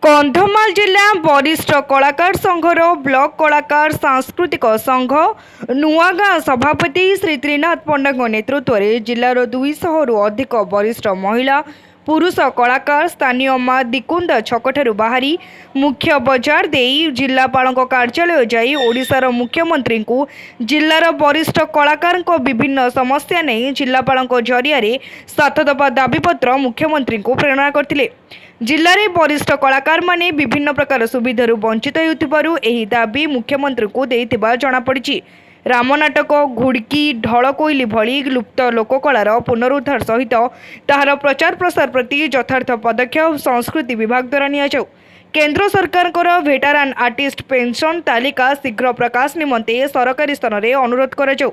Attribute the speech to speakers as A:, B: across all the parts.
A: कंधमाल जिला वरिष्ठ कलाकार संघर ब्लॉक कलाकार सांस्कृतिक संघ नुआगाँ सभापति श्री त्रिनाथ पंडा नेतृत्व में जिलार 200 रु अधिक वरिष्ठ महिला पुरुष कलाकार स्थानीय माँ दिकुंद छकठारु बाहरी मुख्य बजार दे जिलापाल कार्यालय जाई ओडिशार मुख्यमंत्री को जिलार वरिष्ठ कलाकार विभिन्न समस्या नहीं जिलापाल जरिया 7 दफा दाबीपत्र मुख्यमंत्री को प्रेरण करथिले। जिले में वरिष्ठ कलाकार माने विभिन्न प्रकार सुविधार वंचित होउथिबारु एही दाबी मुख्यमंत्री को देइथिबा जणापड़ी। रामनाटक घुड़की ढल कोइली भली लुप्त लोककलार पुनरुद्धार सहित ताहार प्रचार प्रसार प्रति यथार्थ पदक्षेप संस्कृति विभाग द्वारा नियाजाउ। केंद्र सरकार भेटरान आर्टिस्ट पेंशन तालिका शीघ्र प्रकाश निमंते सरकारी स्तर में अनुरोध कराଯାଉ।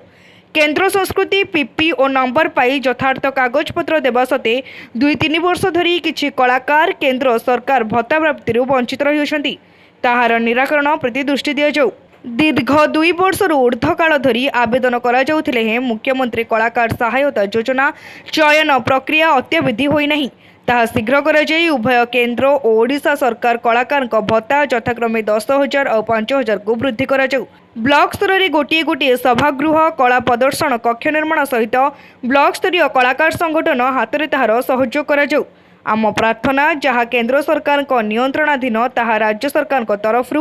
A: केंद्र संस्कृति पीपी और नंबर पाई यथार्थ कागजपत्र देवा सत्वे 2-3 वर्ष धरी किछि कलाकार केंद्र सरकार भत्ता प्राप्ति वंचित रही ताहार निराकरण प्रति दृष्टि दियाଯାଉ। दीर्घ 2 वर्ष ऊर्ध्व काल धरी आवेदन कराଯାଉଥିଲେ हें मुख्यमंत्री कलाकार सहायता योजना चयन प्रक्रिया अत्यविधि होई नहीं ताहा शीघ्र कराଯାଇ उभय केंद्र और ओडिशा सरकार कलाकार भत्ता यथाक्रमे 10,000 और 5,000 को वृद्धि कराଯାଉ। ब्लॉक स्तर में गोटे गोटे सभागृह कला प्रदर्शन कक्ष निर्माण सहित ब्लॉक स्तरीय कलाकार संगठन हाथ में ताहार सहयोग कराଯାଉ। आम प्रार्थना जहाँ केंद्र सरकार नियंत्रणाधीन ताहा राज्य सरकार तरफ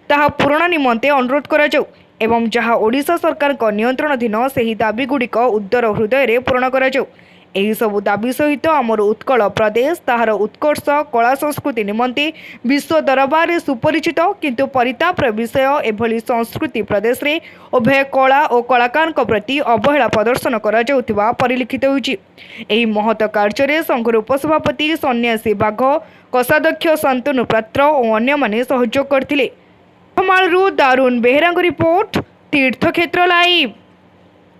A: ताहा पूरण निमंते अनुरोध कराଯାଉ एवं जहाँ ओडिशा सरकार नियंत्रणाधीन से दाबी गुड़िक उदर हृदय पूरण कराଯାଉ। एही सबु दाबी सहित आमर उत्कल प्रदेश ताहार उत्कर्ष कला संस्कृति निमंते विश्व दरबार में सुपरिचित किंतु परितापर विषय एभली संस्कृति प्रदेश में उभय कला और कलाकार प्रति अवहेला प्रदर्शन कराଯାଉଥିବା परिलिखित होइछि। एही महत कार्य संघर उपसभापति सन्यासी बाघ कोषाध्यक्ष शांतनु पात्र और अन्य माने सहयोग करथिले। कंधमालरू दारुण बेहेरांग रिपोर्ट तीर्थक्षेत्र लाइव।